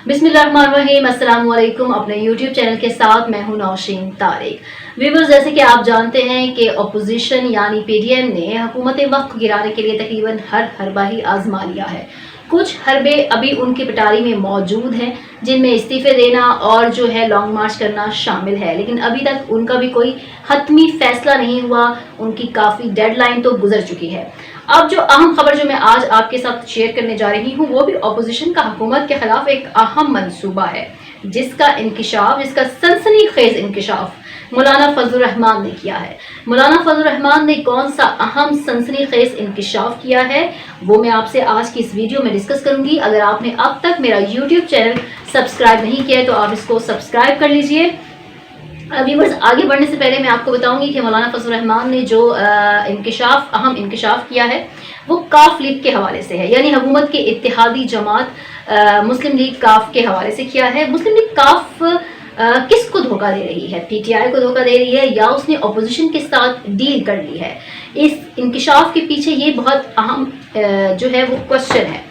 बिस्मिल्लाहिर्रहमानिर्रहीम, अस्सलाम वालेकुम। अपने यूट्यूब चैनल के साथ मैं हूं नौशीन तारिक। व्यूअर्स, जैसे कि आप जानते हैं कि अपोजिशन यानी पीडीएम ने हुकूमत वक्त गिराने के लिए तकरीबन हर हरबा ही आजमा लिया है। कुछ हरबे अभी उनकी पिटारी में मौजूद हैं, जिनमें इस्तीफे देना और जो है लॉन्ग मार्च करना शामिल है, लेकिन अभी तक उनका भी कोई हतमी फैसला नहीं हुआ। उनकी काफ़ी डेडलाइन तो गुजर चुकी है। अब जो अहम खबर जो मैं आज आपके साथ शेयर करने जा रही हूँ वो भी अपोजिशन का हुकूमत के खिलाफ एक अहम मंसूबा है, जिसका सनसनीखेज इंकशाफ मौलाना फजलुर रहमान ने किया है। मौलाना फजलुर रहमान ने कौन सा अहम सनसनीखेज इंकशाफ किया है वो मैं आपसे आज की इस वीडियो में डिस्कस करूंगी। अगर आपने अब तक मेरा यूट्यूब चैनल सब्सक्राइब नहीं किया है तो आप इसको सब्सक्राइब कर लीजिए। व्यूअर्स, आगे बढ़ने से पहले मैं आपको बताऊंगी कि मौलाना फजलुर रहमान ने जो अहम इंकशाफ किया है वो काफ लीग के हवाले से है, यानी हुकूमत के इत्तेहादी जमात मुस्लिम लीग काफ के हवाले से किया है। मुस्लिम लीग काफ किसको धोखा दे रही है? पीटीआई को धोखा दे रही है या उसने अपोजिशन के साथ डील कर ली है? इस इंकशाफ के पीछे ये बहुत अहम जो है वो क्वेश्चन है।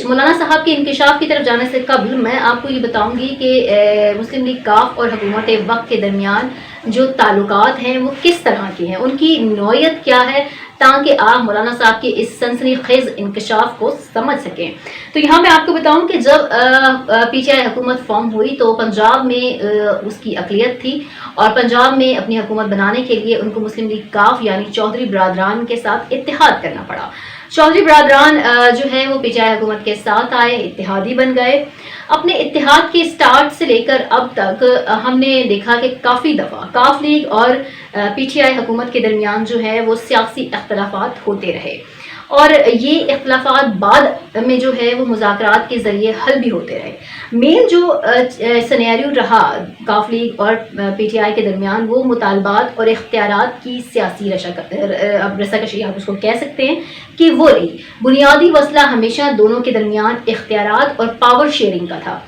मौलाना साहब के इंकशाफ की तरफ जाने से कबल मैं आपको ये बताऊंगी कि मुस्लिम लीग काफ और हुकूमत वक्त के दरमियान जो ताल्लुकात हैं वो किस तरह के हैं, उनकी नौयत क्या है, ताकि आप मौलाना साहब के इस सनसनीखेज इंकशाफ को समझ सकें। तो यहाँ मैं आपको बताऊं कि जब पीटीआई हुकूमत फॉर्म हुई तो पंजाब में उसकी अक़लियत थी और पंजाब में अपनी हुकूमत बनाने के लिए उनको मुस्लिम लीग काफ यानी चौधरी बरादरान के साथ इत्तेहाद करना पड़ा। चौधरी बरादरान जो है वो पीटीआई हुकूमत के साथ आए, इत्तेहादी बन गए। अपने इत्तेहाद के स्टार्ट से लेकर अब तक हमने देखा कि काफ़ी दफ़ा काफ लीग और पीटीआई हुकूमत के दरमियान जो है वो सियासी इख्तलाफात होते रहे और ये इख्तलाफात बाद में जो है वो मुज़ाकरात के ज़रिए हल भी होते रहे। मेन जो सिनेरियो रहा काफ लीग और पीटीआई के दरमियान वो मुतालबात और इख्तियारात की सियासी रसाकशी आप उसको कह सकते हैं कि वो रही। बुनियादी मसला हमेशा दोनों के दरमियान इख्तियारात और पावर शेयरिंग का था।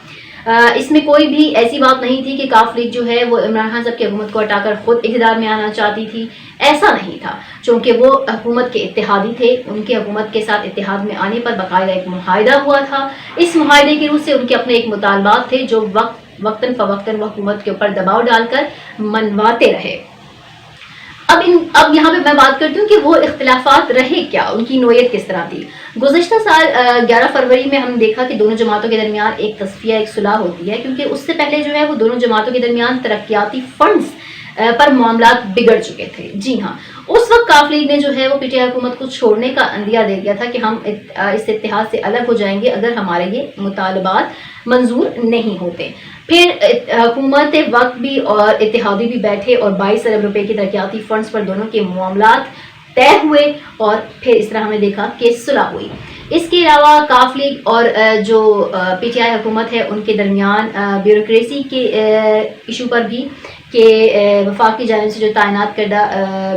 इसमें कोई भी ऐसी बात नहीं थी कि काफ लीग जो है वो इमरान खान साहब की हुकूमत को हटाकर खुद इक़्तिदार में आना चाहती थी, ऐसा नहीं था। चूँकि वो हुकूमत के इत्तेहादी थे, उनके हुकूमत के साथ इत्तेहाद में आने पर बाकायदा एक मुआहिदा हुआ था। इस मुआहिदे की रूह से उनके अपने एक मुतालबात थे जो वक्तन फ़वक्तन हुकूमत के ऊपर दबाव डालकर मनवाते रहे। अब यहाँ पे मैं बात करती हूँ कि वो इख्तिलाफात रहे क्या, उनकी नोयत किस तरह थी। गुज़श्ता साल 11 फरवरी में हमने देखा कि दोनों जमातों के दरमियान एक तस्फिया, एक सुलह होती है, क्योंकि उससे पहले जो है वो दोनों जमातों के दरमियान तरक्याती फंड्स पर मामलात बिगड़ चुके थे। जी हाँ, उस वक्त काफ लीग ने जो है वो पीटीआई हुकूमत को छोड़ने का अंदिया दे दिया था कि हम इस इत्तेहाद से अलग हो जाएंगे अगर हमारे ये मुतालबात मंजूर नहीं होते। फिर हुकूमत वक्त भी और इत्तेहादी भी बैठे और 22 अरब रुपए की तरक्याती फंड्स पर दोनों के मामलात तय हुए और फिर इस तरह हमने देखा कि सुलह हुई। इसके अलावा काफ लीग और जो पीटीआई हुकूमत है उनके दरमियान ब्यूरोक्रेसी के इशू पर भी कि वफाक की जानिब से जो तैनात करदा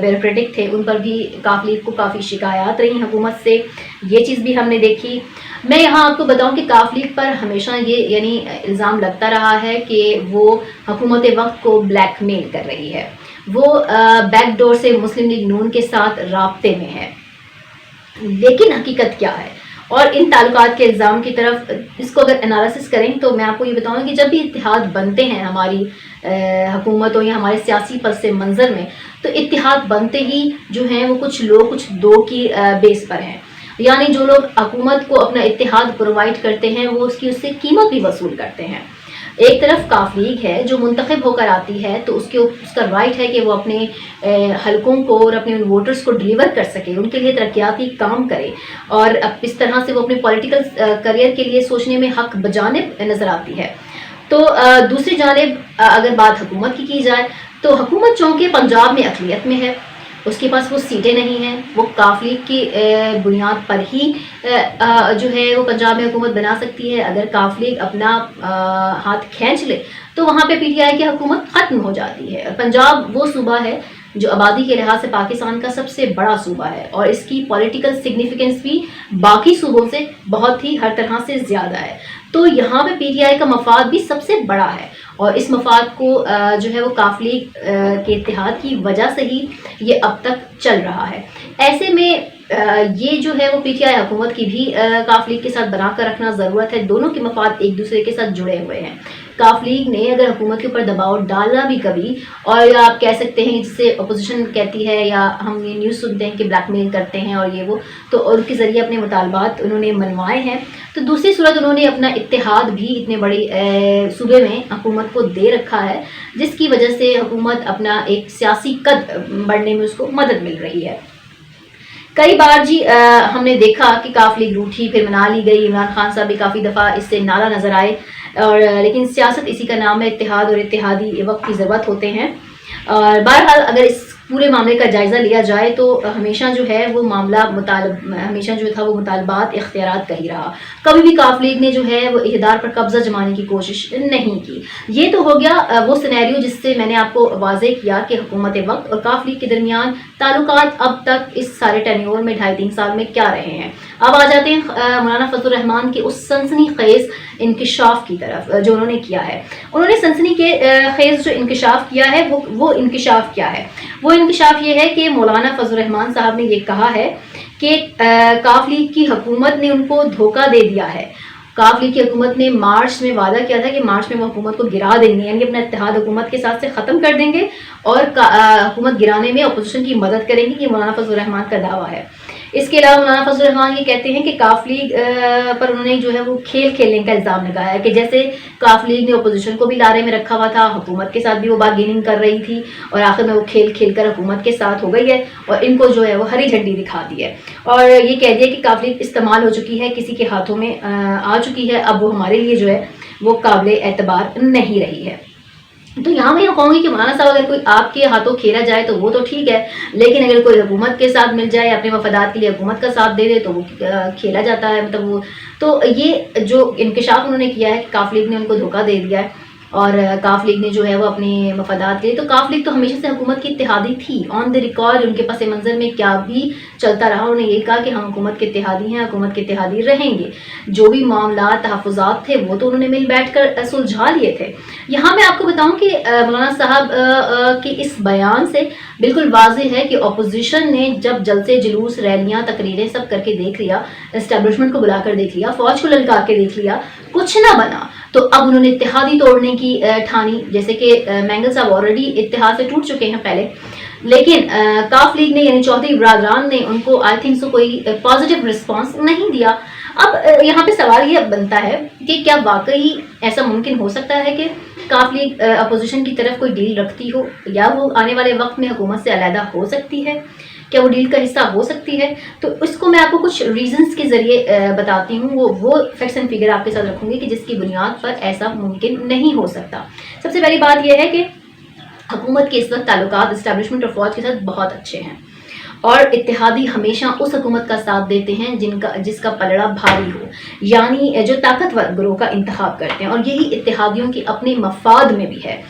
ब्यूरोक्रेटिक थे उन पर भी काफ लीग को काफ़ी शिकायत रही हुकूमत से, ये चीज़ भी हमने देखी। मैं यहाँ आपको बताऊं कि काफ लीग पर हमेशा ये यानी इल्ज़ाम लगता रहा है कि वो हुकूमत वक्त को ब्लैकमेल कर रही है, वो बैकडोर से मुस्लिम लीग नून के साथ राब्ते में है। लेकिन हकीकत क्या है और इन ताल्लुकात के इल्ज़ाम की तरफ इसको अगर एनालिसिस करें तो मैं आपको ये बताऊंगी कि जब भी इत्तेहाद बनते हैं हमारी हुकूमतों या हमारे सियासी पस मंज़र में, तो इत्तेहाद बनते ही जो हैं वो कुछ लोग कुछ दो की बेस पर हैं, यानी जो लोग हुकूमत को अपना इत्तेहाद प्रोवाइड करते हैं वो उससे कीमत भी वसूल करते हैं। एक तरफ काफ लीग है जो मुंतखब होकर आती है तो उसका राइट है कि वो अपने हलकों को और अपने उन वोटर्स को डिलीवर कर सके, उनके लिए तरक्याती काम करे और अब इस तरह से वो अपने पॉलिटिकल करियर के लिए सोचने में हक बजानिब नज़र आती है। तो दूसरी जानिब अगर बात हुकूमत की जाए तो हुकूमत चूँकि पंजाब में अक़लियत में है, उसके पास वो सीटें नहीं हैं, वो काफ लीग की बुनियाद पर ही जो है वो पंजाब में हुकूमत बना सकती है। अगर काफ लीग अपना हाथ खींच ले तो वहाँ पे पीटीआई की हुकूमत ख़त्म हो जाती है। पंजाब वो सूबा है जो आबादी के लिहाज से पाकिस्तान का सबसे बड़ा सूबा है और इसकी पॉलिटिकल सिग्निफिकेंस भी बाकी सूबों से बहुत ही हर तरह से ज़्यादा है। तो यहाँ पे पीटीआई का मफाद भी सबसे बड़ा है और इस मफाद को जो है वो काफ लीग के इत्तेहाद की वजह से ही ये अब तक चल रहा है। ऐसे में یہ جو ہے وہ پی ٹی آئی حکومت کی بھی کاف لیگ کے ساتھ بنا کر رکھنا ضرورت ہے. دونوں کے مفاد ایک دوسرے کے ساتھ جڑے ہوئے ہیں. کاف لیگ نے اگر حکومت کے اوپر دباؤ ڈالا بھی کبھی، اور آپ کہہ سکتے ہیں جسے اپوزیشن کہتی ہے، یا ہم یہ نیوز سنتے ہیں کہ بلیک میل کرتے ہیں اور یہ وہ، تو ان کے ذریعے اپنے مطالبات انہوں نے منوائے ہیں. تو دوسری صورت انہوں نے اپنا اتحاد بھی اتنے بڑے صوبے میں حکومت کو دے رکھا ہے، جس کی وجہ سے حکومت اپنا ایک سیاسی قد بڑھنے میں اس کو مدد مل رہی ہے. کئی بار جی ہم نے دیکھا کہ کاف لیگ روٹھی پھر منا لی گئی. عمران خان صاحب بھی کافی دفعہ اس سے ناراض نظر آئے، اور لیکن سیاست اسی کا نام ہے، اتحاد اور اتحادی وقت کی ضرورت ہوتے ہیں. اور بہرحال اگر اس پورے معاملے کا جائزہ لیا جائے تو ہمیشہ جو ہے وہ معاملہ ہمیشہ جو تھا وہ مطالبات اختیارات کا ہی رہا. کبھی بھی کاف لیگ نے جو ہے وہ اقتدار پر قبضہ جمانے کی کوشش نہیں کی. یہ تو ہو گیا وہ سینیریو جس سے میں نے آپ کو واضح کیا کہ حکومت وقت اور کاف لیگ کے درمیان تعلقات اب تک اس سارے ٹینیور میں 2.5-3 سال میں کیا رہے ہیں. اب آ جاتے ہیں مولانا فضل الرحمان کے اس سنسنی خیز انکشاف کی طرف جو انہوں نے کیا ہے. انہوں نے سنسنی کے خیز جو انکشاف کیا ہے وہ انکشاف کیا ہے؟ وہ انکشاف یہ ہے کہ مولانا فضل الرحمان صاحب نے یہ کہا ہے کہ کاف لیگ کی حکومت نے ان کو دھوکہ دے دیا ہے. کاف لیگ کی حکومت نے مارچ میں وعدہ کیا تھا کہ مارچ میں وہ حکومت کو گرا دیں گے، یعنی اپنا اتحاد حکومت کے ساتھ سے ختم کر دیں گے اور حکومت گرانے میں اپوزیشن کی مدد کریں گے. یہ مولانا فضل الرحمان کا دعویٰ ہے. اس کے علاوہ مولانا فضل الرحمان یہ کہتے ہیں کہ کاف لیگ پر انہوں نے جو ہے وہ کھیل کھیلنے کا الزام لگایا ہے، کہ جیسے کاف لیگ نے اپوزیشن کو بھی لارے میں رکھا ہوا تھا، حکومت کے ساتھ بھی وہ بارگیننگ کر رہی تھی، اور آخر میں وہ کھیل کھیل کر حکومت کے ساتھ ہو گئی ہے اور ان کو جو ہے وہ ہری جھنڈی دکھا دی ہے، اور یہ کہہ دیا کہ کاف لیگ استعمال ہو چکی ہے، کسی کے ہاتھوں میں آ چکی ہے، اب وہ ہمارے لیے جو ہے وہ قابل اعتبار نہیں رہی ہے. تو یہاں میں یہ کہوں گی کہ مولانا صاحب اگر کوئی آپ کے ہاتھوں کھیلا جائے تو وہ تو ٹھیک ہے، لیکن اگر کوئی حکومت کے ساتھ مل جائے، اپنے مفادات کے لیے حکومت کا ساتھ دے دے تو وہ کھیلا جاتا ہے. مطلب وہ تو یہ جو انکشاف انہوں نے کیا ہے کہ کاف لیگ نے ان کو دھوکہ دے دیا ہے اور کاف لیگ نے جو ہے وہ اپنے مفادات کے لیے، تو کاف لیگ تو ہمیشہ سے حکومت کی اتحادی تھی. آن دی ریکارڈ ان کے پس منظر میں کیا بھی چلتا رہا، انہوں نے یہ کہا کہ ہم حکومت کے اتحادی ہیں، حکومت کے اتحادی رہیں گے. جو بھی معاملات تحفظات تھے وہ تو انہوں نے مل بیٹھ کر سلجھا لیے تھے. یہاں میں آپ کو بتاؤں کہ مولانا صاحب کے اس بیان سے بالکل واضح ہے کہ اپوزیشن نے جب جلسے جلوس ریلیاں تقریریں سب کر کے دیکھ لیا، اسٹیبلشمنٹ کو بلا کر دیکھ لیا، فوج کو للکار کے دیکھ لیا، کچھ نہ بنا، تو اب انہوں نے اتحادی توڑنے کی ٹھانی. جیسے کہ مینگل صاحب آلریڈی اتحاد سے ٹوٹ چکے ہیں پہلے، لیکن کاف لیگ نے یعنی چودھری برادران نے ان کو آئی تھنک سو کوئی پازیٹیو رسپانس نہیں دیا. اب یہاں پہ سوال یہ بنتا ہے کہ کیا واقعی ایسا ممکن ہو سکتا ہے کہ کاف لیگ اپوزیشن کی طرف کوئی ڈیل رکھتی ہو، یا وہ آنے والے وقت میں حکومت سے علیحدہ ہو سکتی ہے؟ کیا وہ ڈیل کا حصہ ہو سکتی ہے؟ تو اس کو میں آپ کو کچھ ریزنز کے ذریعے بتاتی ہوں، وہ فیکٹس اینڈ فگر آپ کے ساتھ رکھوں گی کہ جس کی بنیاد پر ایسا ممکن نہیں ہو سکتا. سب سے پہلی بات یہ ہے کہ حکومت کے اس وقت تعلقات اسٹیبلشمنٹ اور فوج کے ساتھ بہت اچھے ہیں، اور اتحادی ہمیشہ اس حکومت کا ساتھ دیتے ہیں جس کا پلڑا بھاری ہو، یعنی جو طاقتور گروہ کا انتخاب کرتے ہیں، اور یہی اتحادیوں کی اپنے مفاد میں بھی ہے.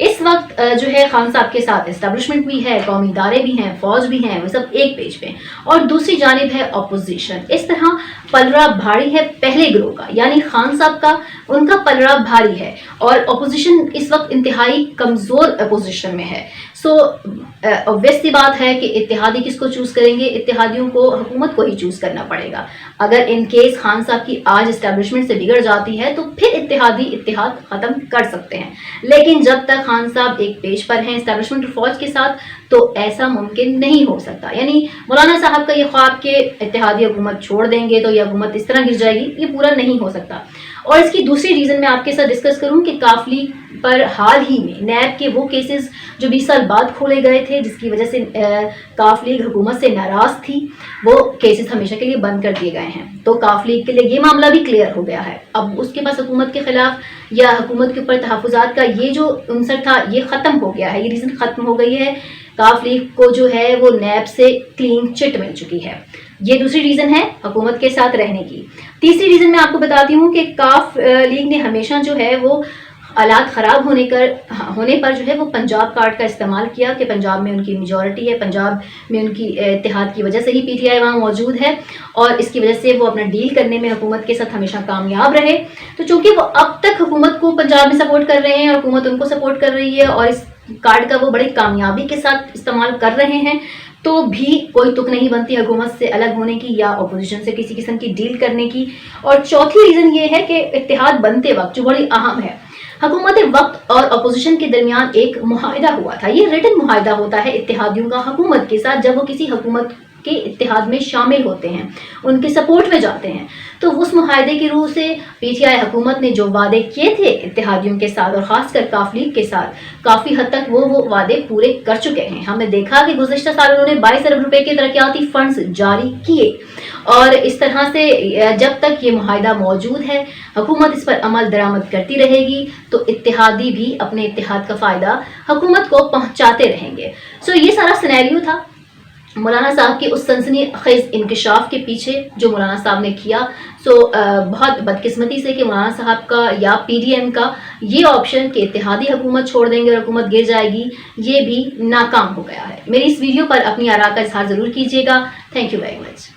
اس وقت جو ہے خان صاحب کے ساتھ اسٹیبلشمنٹ بھی ہے، قومی ادارے بھی ہیں، فوج بھی ہیں، وہ سب ایک پیج پہ، اور دوسری جانب ہے اپوزیشن. اس طرح پلڑا بھاری ہے پہلے گروہ کا، یعنی خان صاحب کا، ان کا پلڑا بھاری ہے، اور اپوزیشن اس وقت انتہائی کمزور اپوزیشن میں ہے. سو obvious سی بات ہے کہ اتحادی کس کو چوز کریں گے؟ اتحادیوں کو حکومت کو ہی چوز کرنا پڑے گا. اگر ان کیس خان صاحب کی آج اسٹیبلشمنٹ سے بگڑ جاتی ہے تو پھر اتحادی اتحاد ختم کر سکتے ہیں، لیکن جب تک خان صاحب ایک پیج پر ہیں اسٹیبلشمنٹ اور فوج کے ساتھ تو ایسا ممکن نہیں ہو سکتا. یعنی مولانا صاحب کا یہ خواب کہ اتحادی حکومت چھوڑ دیں گے تو یہ حکومت اس طرح گر جائے گی، یہ پورا نہیں ہو سکتا. اور اس کی دوسری ریزن میں آپ کے ساتھ ڈسکس کروں کہ کاف لیگ پر حال ہی میں نیب کے وہ کیسز جو 20 سال بعد کھولے گئے تھے، جس کی وجہ سے کاف لیگ حکومت سے ناراض تھی، وہ کیسز ہمیشہ کے لیے بند کر دیے گئے ہیں. تو کاف لیگ کے لیے یہ معاملہ بھی کلیئر ہو گیا ہے. اب اس کے پاس حکومت کے خلاف یا حکومت کے اوپر تحفظات کا یہ جو عنصر تھا یہ ختم ہو گیا ہے، یہ ریزن ختم ہو گئی ہے. کاف لیگ کو جو ہے وہ نیب سے کلین چٹ مل چکی ہے. یہ دوسری ریزن ہے حکومت کے ساتھ رہنے کی. تیسری ریزن میں آپ کو بتاتی ہوں کہ کاف لیگ نے ہمیشہ جو ہے وہ حالات خراب ہونے پر جو ہے وہ پنجاب کارڈ کا استعمال کیا کہ پنجاب میں ان کی میجورٹی ہے، پنجاب میں ان کی اتحاد کی وجہ سے ہی پی ٹی آئی وہاں موجود ہے، اور اس کی وجہ سے وہ اپنا ڈیل کرنے میں حکومت کے ساتھ ہمیشہ کامیاب رہے. تو چونکہ وہ اب تک حکومت کو پنجاب میں سپورٹ کر رہے ہیں اور حکومت ان کو سپورٹ کر رہی ہے، اور اس کارڈ کا وہ بڑی کامیابی کے ساتھ استعمال کر رہے ہیں، तो भी कोई तुक नहीं बनती हुकूमत से अलग होने की या अपोजिशन से किसी किस्म की डील करने की। और चौथी रीज़न ये है कि इत्तेहाद बनते वक्त जो बड़ी अहम है, हुकूमत वक्त और अपोजिशन के दरमियान एक मुआहिदा हुआ था। ये रिटन मुआहिदा होता है इत्तेहादियों का हुकूमत के साथ, जब वो किसी हुकूमत के इत्तेहाद में शामिल होते हैं, उनके सपोर्ट में जाते हैं। तो उस मुआहिदे की रूह से पीटीआई हुकूमत ने जो वादे किए थे इत्तेहादियों के साथ और ख़ासकर काफ लीग के साथ, काफ़ी हद तक वो वादे पूरे कर चुके हैं। हमने देखा कि गुज़िश्ता साल उन्होंने 22 अरब रुपए के तरक्याती फंड्स जारी किए और इस तरह से जब तक ये मुआहिदा मौजूद है, हुकूमत इस पर अमल दरामद करती रहेगी, तो इत्तेहादी भी अपने इत्तेहाद का फ़ायदा हुकूमत को पहुँचाते रहेंगे। सो ये सारा सिनेरियो था मौलाना साहब के उस सनसनीखेज़ इंकशाफ के पीछे जो मौलाना साहब ने किया। बहुत बदकिस्मती से कि मौलाना साहब का या पीडीएम का ये ऑप्शन कि इत्तेहादी हुकूमत छोड़ देंगे और हुकूमत गिर जाएगी, ये भी नाकाम हो गया है। मेरी इस वीडियो पर अपनी आरा का इजहार ज़रूर कीजिएगा। Thank you very much.